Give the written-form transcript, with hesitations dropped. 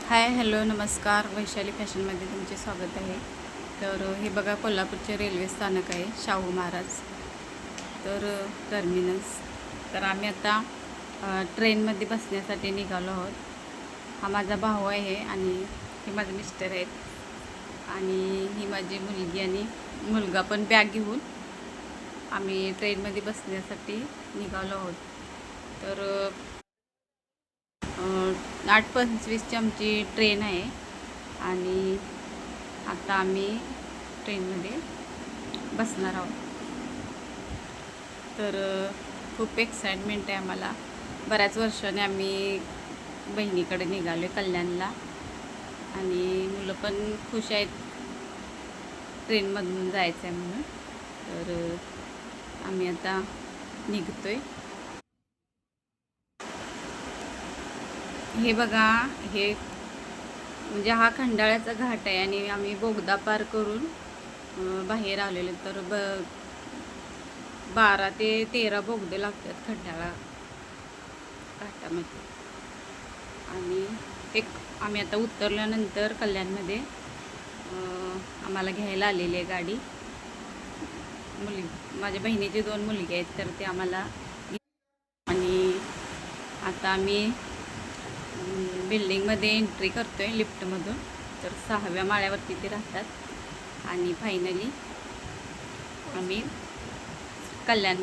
Hi hello नमस्कार. वैशाली फॅशनमध्ये तुमचे स्वागत आहे. तर हे बघा कोल्हापूरचे रेल्वे स्थानक आहे, शाहू महाराज तर टर्मिनस. तर आम्ही आता ट्रेनमध्ये बसण्यासाठी निघालो आहोत. हा माझा भाऊ आहे आणि हे माझे मिस्टर आहेत आणि ही माझी मुलगी आणि मुलगा पण बॅग घेऊन आम्ही ट्रेनमध्ये बसण्यासाठी निघालो आहोत. तर 8:25ची आमची ट्रेन आहे आणि आता आम्ही ट्रेनमध्ये बसणार आहोत. तर खूप एक्साइटमेंट आहे आम्हाला. बऱ्याच वर्षाने आम्ही बहिणीकडे निघालो आहे कल्याणला आणि मुलं पण खुश आहेत ट्रेनमधून जायचं आहे म्हणून. तर आम्ही आता निघतो आहे. हे बघा, हे म्हणजे हा खंडाळ्याचा घाट आहे आणि आम्ही बोगदा पार करून बाहेर आलेलो. तर 12 ते 13 बोगदे लागतात खंडाळा घाटामध्ये. आणि एक आम्ही आता उतरल्यानंतर कल्याणमध्ये आम्हाला घ्यायला आलेली आहे गाडी. माझ्या बहिणीचे 2 मुलगे आहेत तर ते आम्हाला आणि आता आम्ही बिल्डिंगमध्ये एंट्री करतो आहे लिफ्टमधून. तर 6व्या माळ्यावरती ते राहतात आणि फायनली आम्ही कल्याण